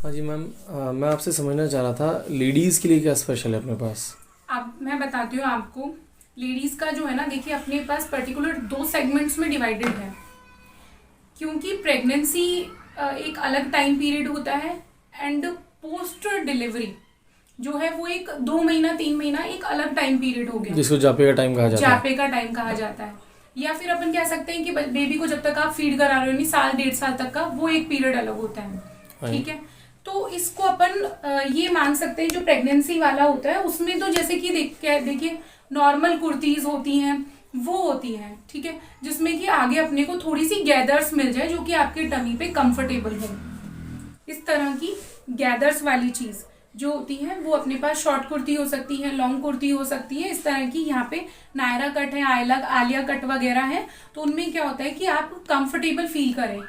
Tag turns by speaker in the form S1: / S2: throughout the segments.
S1: हाँ जी मैम, मैं आपसे समझना चाह रहा था लेडीज़ के लिए क्या स्पेशल है अपने पास।
S2: अब मैं बताती हूँ आपको। लेडीज का जो है ना, देखिए अपने पास पर्टिकुलर 2 सेगमेंट्स में डिवाइडेड है, क्योंकि प्रेगनेंसी एक अलग टाइम पीरियड होता है एंड पोस्ट डिलीवरी जो है वो एक 2 महीना 3 महीना एक अलग टाइम पीरियड हो गया,
S1: जिसको जापे का टाइम कहा जाता है।
S2: जापे का टाइम कहा जाता है। या फिर अपन कह सकते हैं कि बेबी को जब तक आप फीड करा रहे हो, नहीं 1.5 साल तक का, वो एक पीरियड अलग होता है।
S1: हाँ।
S2: ठीक है, तो इसको अपन ये मान सकते हैं जो प्रेगनेंसी वाला होता है उसमें तो जैसे कि देखिए नॉर्मल कुर्तीज होती हैं, वो होती हैं, ठीक है, जिसमें कि आगे अपने को थोड़ी सी गैदर्स मिल जाए जो कि आपके टमी पे कंफर्टेबल हो। इस तरह की गैदर्स वाली चीज जो होती है वो अपने पास शॉर्ट कुर्ती हो सकती है, लॉन्ग कुर्ती हो सकती है। इस तरह की यहाँ पे नायरा कट है, आलिया कट वगैरह है, तो उनमें क्या होता है कि आप कंफर्टेबल फील करें।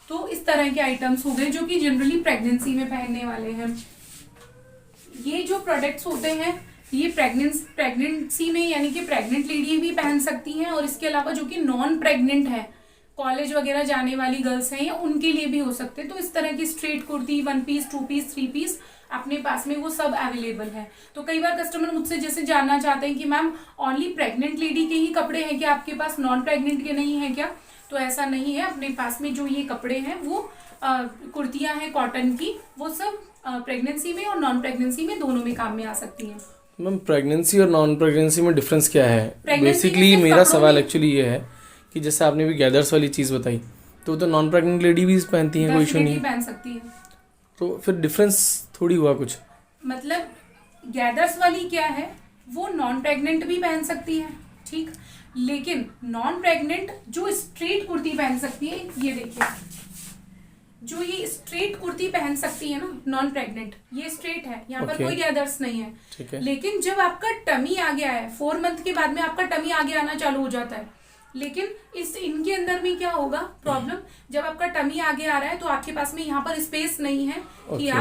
S2: तो इस तरह के आइटम्स हो गए जो कि जनरली प्रेगनेंसी में पहनने वाले हैं। ये जो प्रोडक्ट्स होते हैं ये प्रेगनेंसी में यानी कि प्रेग्नेंट लेडी भी पहन सकती हैं, और इसके अलावा जो कि नॉन प्रेग्नेंट है, कॉलेज वगैरह जाने वाली गर्ल्स हैं, या उनके लिए भी हो सकते हैं। तो इस तरह की straight kurti, 1 piece, 2 piece, 3 piece अपने पास में वो सब अवेलेबल है। तो कई बार कस्टमर मुझसे जैसे जानना चाहते हैं कि मैम ओनली प्रेग्नेंट लेडी के ही कपड़े हैं क्या आपके पास, नॉन प्रेग्नेंट के नहीं है क्या? तो ऐसा नहीं है, अपने पास में जो ये कपड़े हैं वो कुर्तियां हैं कॉटन की, वो सब प्रेगनेंसी में और नॉन प्रेगनेंसी में दोनों में काम में आ सकती हैं।
S1: मैम प्रेगनेंसी और नॉन प्रेगनेंसी में डिफरेंस क्या है?
S2: Pregnancy
S1: बेसिकली
S2: में सिर्फ
S1: मेरा
S2: कपड़ों
S1: सवाल
S2: में-
S1: एक्चुअली ये है कि जैसे आपने भी गैदर्स वाली चीज़ बताई, तो नॉन प्रेग्नेंट लेडी भी पहनती हैं, कोई इशू नहीं
S2: डेफिनेटली
S1: है।
S2: पहन सकती है।
S1: तो फिर डिफरेंस थोड़ी हुआ कुछ।
S2: मतलब गैदर्स वाली क्या है, वो नॉन प्रेग्नेंट भी पहन सकती है, ठीक, लेकिन नॉन प्रेग्नेंट जो स्ट्रेट कुर्ती पहन सकती है, ये देखिए जो ये स्ट्रेट कुर्ती पहन सकती है ना नॉन प्रेग्नेंट, ये स्ट्रेट है, यहाँ पर
S1: Okay.
S2: कोई गैदर्स नहीं है।
S1: ठीक है।
S2: लेकिन जब आपका टमी आ गया है, 4 मंथ के बाद में आपका टमी आगे आना चालू हो जाता है, लेकिन इस इनके अंदर में क्या होगा प्रॉब्लम, जब आपका टमी आगे आ रहा है तो आपके पास में यहाँ पर स्पेस नहीं है कि
S1: Okay.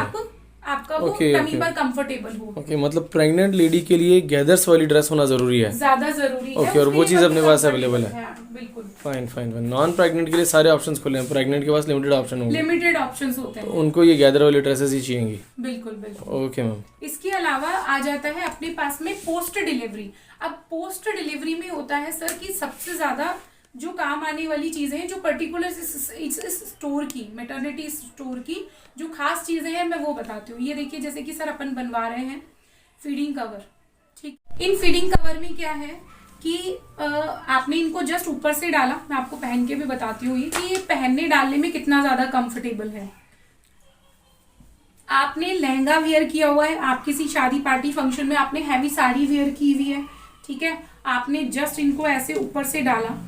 S2: आपका वो
S1: Okay,
S2: टमी
S1: okay.
S2: पर कंफर्टेबल हो।
S1: ओके, मतलब प्रेग्नेंट लेडी के लिए गैदर्स वाली ड्रेस होना ज़रूरी है।
S2: ज्यादा जरूरी है।
S1: Okay, और वो
S2: उसमें
S1: चीज़ अपने पास
S2: comfortable
S1: available है।
S2: बिल्कुल।
S1: Fine fine fine. Non pregnant के लिए सारे ऑप्शंस खुले हैं, प्रेग्नेंट के पास लिमिटेड ऑप्शन होंगे,
S2: लिमिटेड ऑप्शंस होते
S1: तो
S2: हैं।
S1: उनको ये गैदर वाली ड्रेसेस ही चाहिएंगी।
S2: बिल्कुल बिल्कुल।
S1: Okay ma'am.
S2: इसके अलावा आ जाता है अपने पास में पोस्ट डिलीवरी। अब पोस्ट डिलीवरी में होता है सर कि सबसे ज्यादा जो काम आने वाली चीजें हैं, जो पर्टिकुलर इस स्टोर की, मैटरनिटी स्टोर की जो खास चीजें हैं, मैं वो बताती हूँ। ये देखिए जैसे कि सर अपन बनवा रहे हैं फीडिंग कवर, ठीक, इन फीडिंग कवर में क्या है कि आपने इनको जस्ट ऊपर से डाला, मैं आपको पहन के भी बताती हूँ ये कि ये पहनने डालने में कितना ज्यादा कंफर्टेबल है। आपने लहंगा वेयर किया हुआ है, आप किसी शादी पार्टी फंक्शन में आपने हैवी साड़ी वेयर की हुई है, ठीक है, आपने जस्ट इनको ऐसे ऊपर से डाला,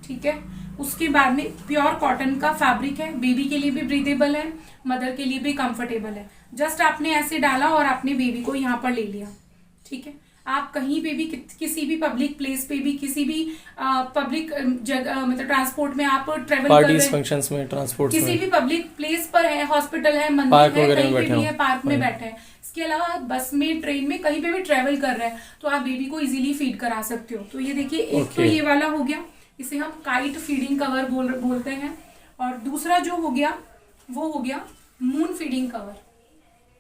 S2: ठीक है, उसके बाद में प्योर कॉटन का फैब्रिक है, बेबी के लिए भी ब्रीदेबल है, मदर के लिए भी कंफर्टेबल है। जस्ट आपने ऐसे डाला और आपने बेबी को यहाँ पर ले लिया, ठीक है। आप कहीं पे भी किसी भी पब्लिक प्लेस पे भी, किसी भी पब्लिक जगह, मतलब ट्रांसपोर्ट में आप ट्रेवल कर रहे
S1: पार्टीज
S2: हैं,
S1: फंक्शंस में, ट्रांसपोर्ट
S2: किसी
S1: में,
S2: भी पब्लिक प्लेस पर है, हॉस्पिटल है, मंदिर
S1: पार्क
S2: है,
S1: वगैरह
S2: कहीं
S1: में
S2: पे
S1: बैठे
S2: भी
S1: हो।
S2: है, पार्क में बैठे हैं। इसके अलावा आप बस में, ट्रेन में, कहीं पे भी ट्रेवल कर रहे हैं तो आप बेबी को इजीली फीड करा सकते हो। तो ये देखिए एक तो
S1: Okay.
S2: ये वाला हो गया, इसे हम काइट फीडिंग कवर बोलते हैं, और दूसरा जो हो गया वो हो गया मून फीडिंग कवर।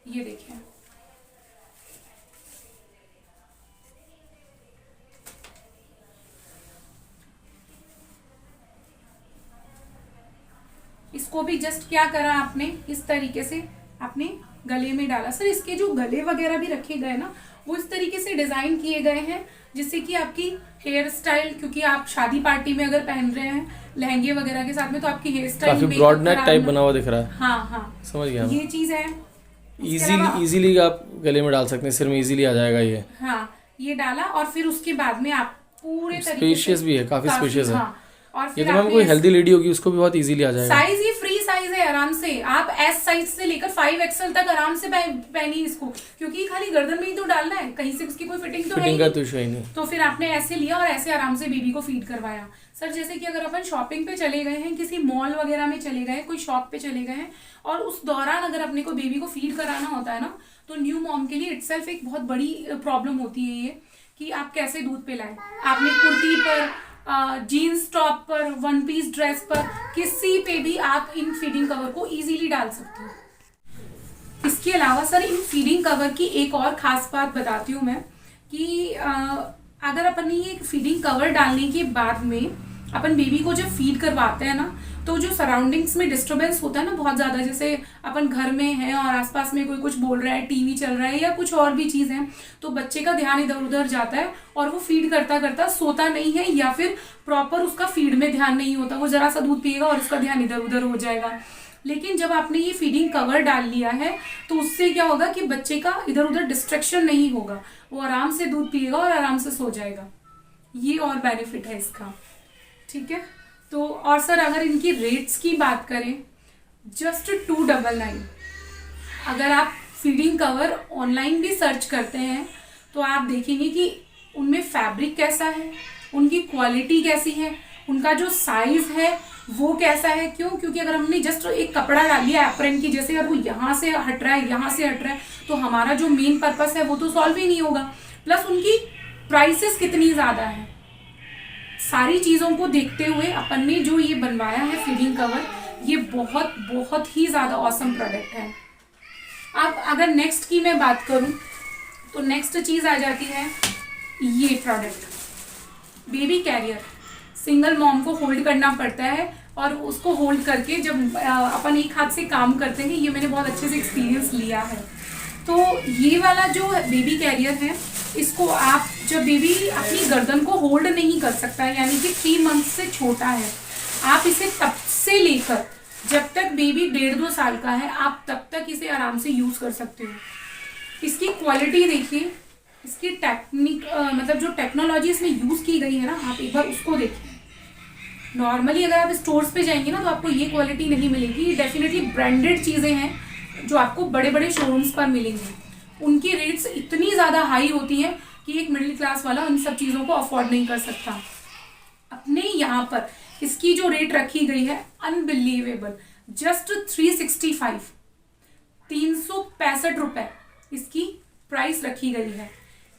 S2: ये देखिए इसको भी जस्ट क्या करा आपने, इस तरीके से आपने गले में डाला। सर इसके जो गले वगैरह भी रखे गए ना, वो इस तरीके से डिजाइन किए गए हैं जिससे कि आपकी हेयर स्टाइल, क्योंकि आप शादी पार्टी में अगर पहन रहे हैं लहंगे वगैरह के साथ में, तो आपकी हेयर स्टाइल
S1: काफी ब्रॉड नेक टाइप बना हुआ दिख रहा है।
S2: हाँ हाँ,
S1: समझ गया।
S2: ये चीज है। इसके अलावा-
S1: इजीली आप गले में डाल सकते हैं, सिर में इजीली आ जाएगा ये।
S2: हाँ, ये डाला और फिर उसके बाद में आप पूरे तरीके
S1: स्पेशियस भी है, काफी स्पेशियस है।
S2: हाँ, और
S1: ये
S2: फिर
S1: तो मैम
S2: आपने
S1: कोई हेल्दी लेडी होगी उसको भी बहुत इजीली आ जाएगा।
S2: साइज ही फ्री साइज है, आराम से आप एस साइज से लेकर 5XL तक आराम से पहनिए इसको, क्योंकि खाली गर्दन में ही तो डालना है, कहीं से उसकी कोई फिटिंग तो है
S1: फिटिंग
S2: ही
S1: का तो इशू ही नहीं।
S2: तो फिर आपने ऐसे लिया और ऐसे आराम से बेबी को फीड करवाया। सर जैसे कि अगर अपन शॉपिंग पे चले गए हैं, किसी मॉल वगैरह में चले गए, कोई शॉप पे चले गए हैं, और उस दौरान अगर अपने को बेबी को फीड कराना होता है ना, तो न्यू मॉम के लिए इटसेल्फ एक बहुत बड़ी प्रॉब्लम होती है ये कि आप कैसे दूध पिलाएं। आपने कुर्ती पर, जीन्स टॉप पर, 1 पीस ड्रेस पर, किसी पे भी आप इन फीडिंग कवर को इजीली डाल सकते हो। इसके अलावा सर इन फीडिंग कवर की एक और खास बात बताती हूँ मैं कि अगर अपन ये फीडिंग कवर डालने के बाद में अपन बेबी को जब फीड करवाते हैं ना, तो जो सराउंडिंग्स में डिस्टरबेंस होता है ना बहुत ज़्यादा, जैसे अपन घर में है और आसपास में कोई कुछ बोल रहा है, टीवी चल रहा है या कुछ और भी चीज़ है, तो बच्चे का ध्यान इधर उधर जाता है और वो फीड करता करता सोता नहीं है, या फिर प्रॉपर उसका फीड में ध्यान नहीं होता, वो जरा सा दूध पिएगा और उसका ध्यान इधर उधर हो जाएगा। लेकिन जब आपने ये फीडिंग कवर डाल लिया है तो उससे क्या होगा कि बच्चे का इधर उधर डिस्ट्रैक्शन नहीं होगा, वो आराम से दूध पिएगा और आराम से सो जाएगा। ये और बेनिफिट है इसका, ठीक है। तो और सर अगर इनकी रेट्स की बात करें, जस्ट 299। अगर आप फीडिंग कवर ऑनलाइन भी सर्च करते हैं तो आप देखेंगे कि उनमें फैब्रिक कैसा है, उनकी क्वालिटी कैसी है, उनका जो साइज है वो कैसा है। क्यों? क्योंकि अगर हमने जस्ट एक कपड़ा डाल लिया एप्रन की जैसे, अगर वो यहाँ से हट रहा है यहाँ से हट रहा है, तो हमारा जो मेन पर्पस है वो तो सॉल्व ही नहीं होगा। प्लस उनकी प्राइसेस कितनी ज़्यादा है, सारी चीज़ों को देखते हुए अपन ने जो ये बनवाया है फीडिंग कवर, ये बहुत बहुत ही ज़्यादा ऑसम प्रोडक्ट है। अब अगर नेक्स्ट की मैं बात करूं तो नेक्स्ट चीज़ आ जाती है ये product, baby carrier. Single mom को होल्ड करना पड़ता है और उसको होल्ड करके जब अपन एक हाथ से काम करते हैं, ये मैंने बहुत अच्छे से एक्सपीरियंस लिया है। तो ये वाला जो बेबी कैरियर है, इसको आप जब बेबी अपनी गर्दन को होल्ड नहीं कर सकता है, यानी कि 3 मंथ से छोटा है, आप इसे तब से लेकर जब तक बेबी 1.5-2 साल का है, आप तब तक इसे आराम से यूज कर सकते हो। इसकी क्वालिटी देखिए, इसकी टेक्निक मतलब जो टेक्नोलॉजी इसमें यूज की गई है ना, आप एक बार उसको देखिए। नॉर्मली अगर आप स्टोर्स पे जाएंगे ना तो आपको ये क्वालिटी नहीं मिलेगी। डेफिनेटली ब्रांडेड चीज़ें हैं जो आपको बड़े बड़े शोरूम्स पर मिलेंगी। उनकी रेट्स इतनी ज़्यादा हाई होती हैं कि एक मिडिल क्लास वाला उन सब चीज़ों को अफोर्ड नहीं कर सकता। अपने यहाँ पर इसकी जो रेट रखी गई है अनबिलीवेबल, जस्ट 365, 365 रुपये इसकी प्राइस रखी गई है।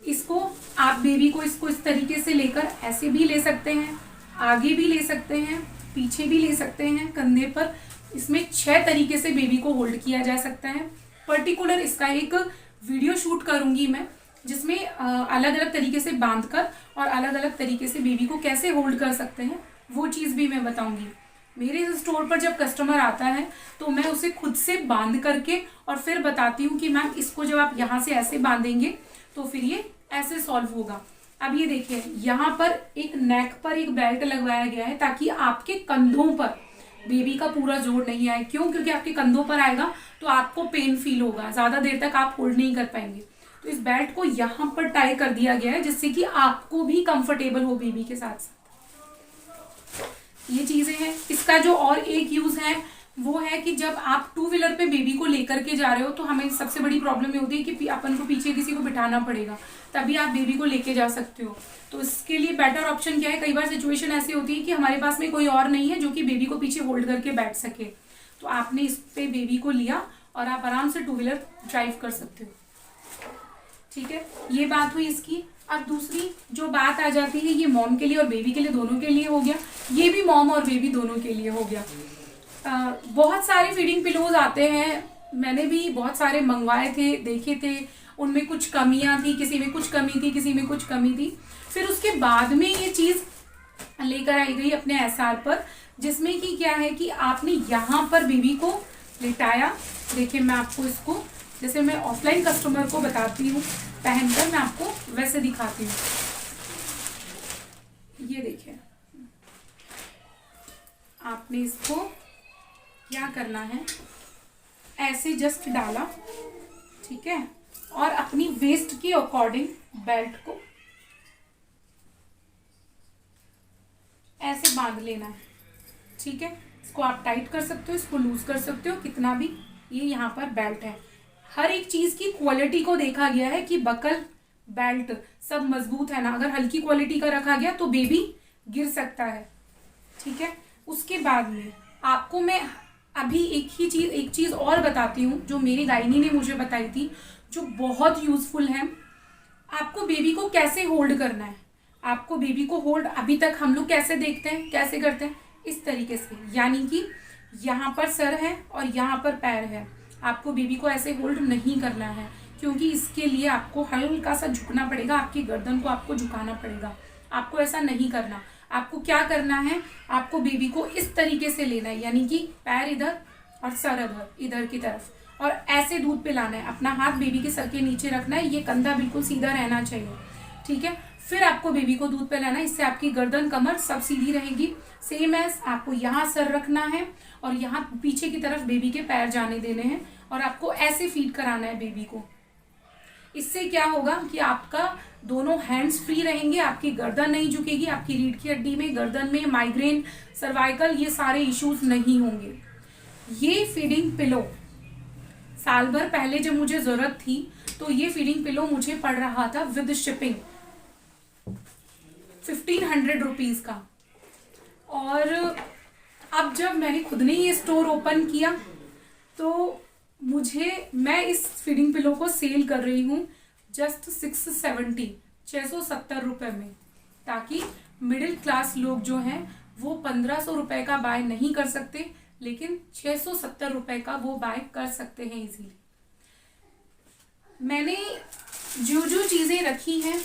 S2: इसको आप बेबी को इसको इस तरीके से लेकर ऐसे भी ले सकते हैं, आगे भी ले सकते हैं, पीछे भी ले सकते हैं, कंधे पर। इसमें 6 तरीके से बेबी को होल्ड किया जा सकता है। पर्टिकुलर इसका एक वीडियो शूट करूंगी मैं, जिसमें अलग अलग तरीके से बांधकर और अलग अलग तरीके से बेबी को कैसे होल्ड कर सकते हैं वो चीज़ भी मैं बताऊंगी। मेरे स्टोर पर जब कस्टमर आता है तो मैं उसे खुद से बांध करके और फिर बताती हूँ कि मैम इसको जब आप यहाँ से ऐसे बांधेंगे तो फिर ये ऐसे सॉल्व होगा। अब ये देखिए, यहाँ पर एक नेक पर एक बेल्ट लगवाया गया है ताकि आपके कंधों पर बेबी का पूरा जोर नहीं आए। क्यों? क्योंकि आपके कंधों पर आएगा तो आपको पेन फील होगा, ज़्यादा देर तक आप होल्ड नहीं कर पाएंगे। तो इस बेल्ट को यहाँ पर टाई कर दिया गया है जिससे कि आपको भी कंफर्टेबल हो बेबी के साथ साथ। ये चीज़ें हैं। इसका जो और एक यूज़ है वो है कि जब आप 2 व्हीलर पे बेबी को लेकर के जा रहे हो तो हमें सबसे बड़ी प्रॉब्लम ये होती है कि अपन को पीछे किसी को बिठाना पड़ेगा, तभी आप बेबी को लेके जा सकते हो। तो इसके लिए बेटर ऑप्शन क्या है, कई बार सिचुएशन ऐसी होती है कि हमारे पास में कोई और नहीं है जो कि बेबी को पीछे होल्ड करके बैठ सके, तो आपने इस पे बेबी को लिया और आप आराम से 2 व्हीलर ड्राइव कर सकते हो। ठीक है, ये बात हुई इसकी। अब दूसरी जो बात आ जाती है, ये मॉम के लिए और बेबी के लिए दोनों के लिए हो गया, ये भी मॉम और बेबी दोनों के लिए हो गया। बहुत सारे फीडिंग पिलोज आते हैं, मैंने भी बहुत सारे मंगवाए थे, देखे थे, उनमें कुछ कमियां थी, किसी में कुछ कमी थी, किसी में कुछ कमी थी। फिर उसके बाद में ये चीज़ लेकर आई गई अपने एसआर पर, जिसमें कि क्या है कि आपने यहाँ पर बेबी को लिटाया। देखिए मैं आपको इसको, जैसे मैं ऑफलाइन कस्टमर को बताती हूँ पहनकर, मैं आपको वैसे दिखाती हूँ। ये देखिए, आपने इसको क्या करना है, ऐसे जस्ट डाला, ठीक है, और अपनी वेस्ट के अकॉर्डिंग बेल्ट को ऐसे बांध लेना है। ठीक है, इसको आप टाइट कर सकते हो, इसको लूज कर सकते हो, कितना भी। ये यहाँ पर बेल्ट है। हर एक चीज की क्वालिटी को देखा गया है कि बकल, बेल्ट सब मजबूत है ना। अगर हल्की क्वालिटी का रखा गया तो बेबी गिर सकता है। ठीक है, उसके बाद में आपको मैं अभी एक चीज और बताती हूँ जो मेरी गायनी ने मुझे बताई थी, जो बहुत यूजफुल है। आपको बेबी को कैसे होल्ड करना है, आपको बेबी को होल्ड अभी तक हम लोग कैसे देखते हैं, कैसे करते हैं, इस तरीके से, यानी कि यहाँ पर सर है और यहाँ पर पैर है, आपको बेबी को ऐसे होल्ड नहीं करना है, क्योंकि इसके लिए आपको हल्का सा झुकना पड़ेगा, आपकी गर्दन को आपको झुकाना पड़ेगा। आपको ऐसा नहीं करना। आपको क्या करना है, आपको बेबी को इस तरीके से लेना है, यानी कि पैर इधर और सर इधर की तरफ, और ऐसे दूध पिलाना है। अपना हाथ बेबी के सर के नीचे रखना है, ये कंधा बिल्कुल सीधा रहना चाहिए, ठीक है। फिर आपको बेबी को दूध पिलाना है, इससे आपकी गर्दन कमर सब सीधी रहेगी। सेम एज आपको यहाँ सर रखना है और यहाँ पीछे की तरफ बेबी के पैर जाने देने हैं, और आपको ऐसे फीड कराना है बेबी को। इससे क्या होगा कि आपका दोनों हैंड्स फ्री रहेंगे, आपकी गर्दन नहीं झुकेगी, आपकी रीढ़ की हड्डी में, गर्दन में माइग्रेन, सर्वाइकल, ये सारे इश्यूज नहीं होंगे। ये फीडिंग पिलो साल भर पहले जब मुझे जरूरत थी तो ये फीडिंग पिलो मुझे पड़ रहा था विद शिपिंग 1500 रुपीज का। और अब जब मैंने खुद ने ये स्टोर ओपन किया तो मैं इस फीडिंग पिलो को सेल कर रही हूँ जस्ट 670 रुपए में, ताकि मिडिल क्लास लोग जो हैं वो 1500 रुपए का बाय नहीं कर सकते, लेकिन 670 रुपए का वो बाय कर सकते हैं इजीली। मैंने जो जो चीजें रखी हैं,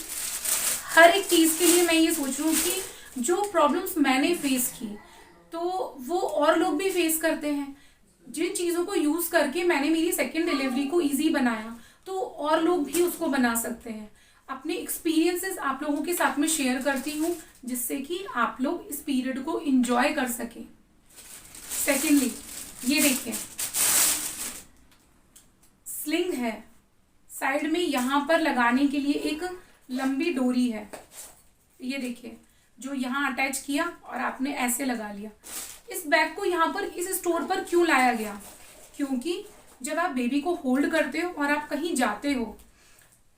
S2: हर एक चीज के लिए मैं ये सोच रही हूँ कि जो प्रॉब्लम्स मैंने फेस की तो वो और लोग भी फेस करते हैं। जिन चीजों को यूज करके मैंने मेरी सेकेंड डिलीवरी को इजी बनाया, तो और लोग भी उसको बना सकते हैं। अपने एक्सपीरियंसेस आप लोगों के साथ में शेयर करती हूँ, जिससे कि आप लोग इस पीरियड को एंजॉय कर सकें। सेकेंडली, ये देखिए स्लिंग है, साइड में यहां पर लगाने के लिए एक लंबी डोरी है, ये देखिए, जो यहाँ अटैच किया और आपने ऐसे लगा लिया। इस बैग को यहाँ पर इस स्टोर पर क्यों लाया गया, क्योंकि जब आप बेबी को होल्ड करते हो और आप कहीं जाते हो,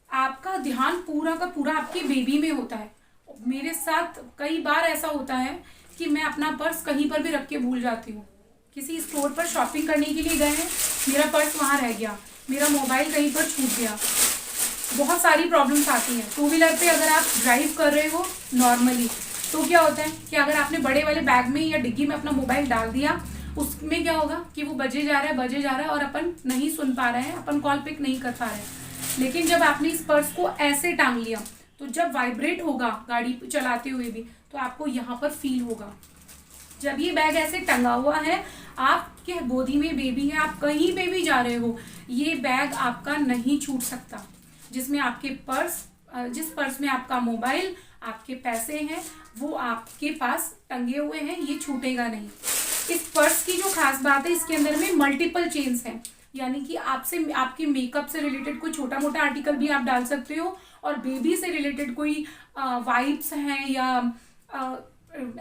S2: आपका ध्यान पूरा का पूरा आपके बेबी में होता है। मेरे साथ कई बार ऐसा होता है कि मैं अपना पर्स कहीं पर भी रख के भूल जाती हूँ। किसी स्टोर पर शॉपिंग करने के लिए गए हैं, मेरा पर्स वहां रह गया, मेरा मोबाइल कहीं पर छूट गया। बहुत सारी प्रॉब्लम्स आती हैं। टू व्हीलर पे अगर आप ड्राइव कर रहे हो नॉर्मली, तो क्या होता है कि अगर आपने बड़े वाले बैग में या डिग्गी में अपना मोबाइल डाल दिया, उसमें क्या होगा कि वो बजे जा रहा है और अपन नहीं सुन पा रहे हैं, अपन कॉल पिक नहीं कर पा रहे हैं। लेकिन जब आपने इस पर्स को ऐसे टांग लिया, तो जब वाइब्रेट होगा गाड़ी चलाते हुए भी, तो आपको यहाँ पर फील होगा। जब ये बैग ऐसे टंगा हुआ है, आपके गोदी में बेबी है, आप कहीं पे भी जा रहे हो, ये बैग आपका नहीं छूट सकता। जिसमें आपके जिस पर्स में आपका मोबाइल, आपके पैसे हैं, वो आपके पास टंगे हुए हैं, ये छूटेगा नहीं। इस पर्स की जो खास बात है, इसके अंदर में मल्टीपल चेन्स हैं, यानी कि आपके मेकअप से रिलेटेड कोई छोटा मोटा आर्टिकल भी आप डाल सकते हो, और बेबी से रिलेटेड कोई वाइप्स हैं या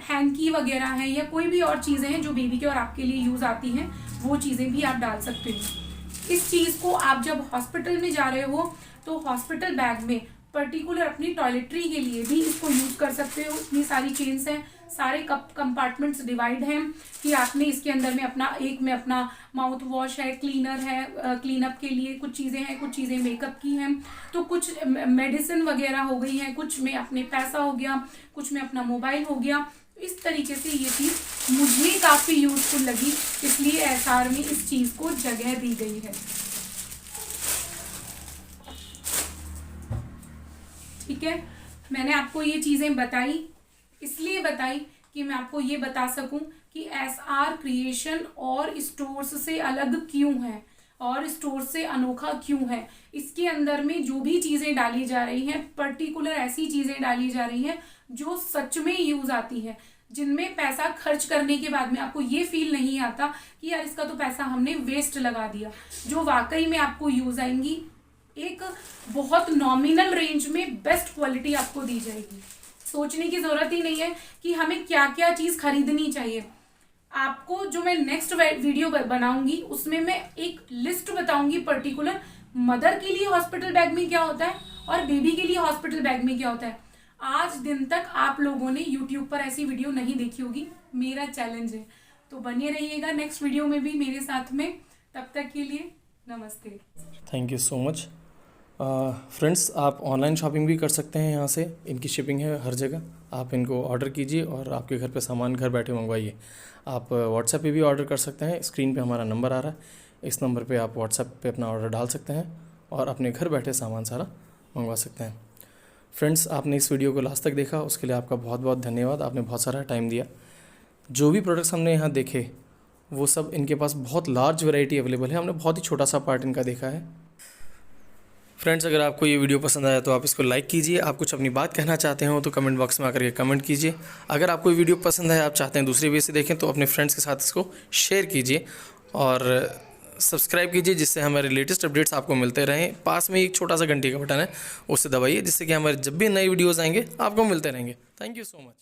S2: हैंकी वगैरह हैं या कोई भी और चीज़ें हैं जो बेबी के और आपके लिए यूज़ आती हैं, वो चीज़ें भी आप डाल सकते हो। इस चीज़ को आप जब हॉस्पिटल में जा रहे हो, तो हॉस्पिटल बैग में पर्टिकुलर अपनी टॉयलेटरी के लिए भी इसको यूज़ कर सकते हो। इतनी सारी चेन्स हैं, सारे कंपार्टमेंट्स डिवाइड हैं कि आपने इसके अंदर में अपना माउथ वॉश है, क्लीनर है, क्लीनअप के लिए कुछ चीज़ें हैं, कुछ चीज़ें मेकअप की हैं, तो कुछ मेडिसिन वगैरह हो गई हैं, कुछ में अपने पैसा हो गया, कुछ में अपना मोबाइल हो गया। इस तरीके से ये चीज़ मुझे काफ़ी यूजफुल लगी, इसलिए एसआर में इस चीज़ को जगह दी गई है। ठीक है, मैंने आपको ये चीज़ें बताई, इसलिए बताई कि मैं आपको ये बता सकूं कि एसआर क्रिएशन और स्टोर्स से अलग क्यों है और स्टोर से अनोखा क्यों है। इसके अंदर में जो भी चीज़ें डाली जा रही हैं, पर्टिकुलर ऐसी चीज़ें डाली जा रही हैं जो सच में यूज़ आती हैं, जिनमें पैसा खर्च करने के बाद में आपको ये फील नहीं आता कि यार इसका तो पैसा हमने वेस्ट लगा दिया, जो वाकई में आपको यूज़ आएंगी। एक बहुत नॉमिनल रेंज में बेस्ट क्वालिटी आपको दी जाएगी। सोचने की जरूरत ही नहीं है कि हमें क्या क्या चीज खरीदनी चाहिए। आपको जो मैं नेक्स्ट वीडियो बनाऊंगी, उसमें मैं एक लिस्ट बताऊंगी पर्टिकुलर, मदर के लिए हॉस्पिटल बैग में क्या होता है और बेबी के लिए हॉस्पिटल बैग में क्या होता है। आज दिन तक आप लोगों ने यूट्यूब पर ऐसी वीडियो नहीं देखी होगी, मेरा चैलेंज है। तो बने रहिएगा नेक्स्ट वीडियो में भी मेरे साथ में। तब तक के लिए नमस्ते।
S1: Thank you so much. Friends, आप ऑनलाइन शॉपिंग भी कर सकते हैं यहाँ से, इनकी शिपिंग है हर जगह। आप इनको ऑर्डर कीजिए और आपके घर पे सामान घर बैठे मंगवाइए। आप व्हाट्सएप पे भी ऑर्डर कर सकते हैं, स्क्रीन पे हमारा नंबर आ रहा है, इस नंबर पे आप व्हाट्सएप पे अपना ऑर्डर डाल सकते हैं और अपने घर बैठे सामान सारा मंगवा सकते हैं। फ्रेंड्स, आपने इस वीडियो को लास्ट तक देखा, उसके लिए आपका बहुत बहुत धन्यवाद। आपने बहुत सारा टाइम दिया। जो भी प्रोडक्ट्स हमने यहाँ देखे वो सब इनके पास बहुत लार्ज वैरायटी अवेलेबल है। हमने बहुत ही छोटा सा पार्ट इनका देखा है। फ्रेंड्स, अगर आपको ये वीडियो पसंद आया तो आप इसको लाइक कीजिए। आप कुछ अपनी बात कहना चाहते हो तो कमेंट बॉक्स में आकर के कमेंट कीजिए। अगर आपको ये वीडियो पसंद है, आप चाहते हैं दूसरे वे से देखें, तो अपने फ्रेंड्स के साथ इसको शेयर कीजिए और सब्सक्राइब कीजिए, जिससे हमारे लेटेस्ट अपडेट्स आपको मिलते रहें। पास में एक छोटा सा घंटी का बटन है, उससे दबाइए, जिससे कि हमारे जब भी नई वीडियोज़ आएंगे आपको मिलते रहेंगे। Thank you so much.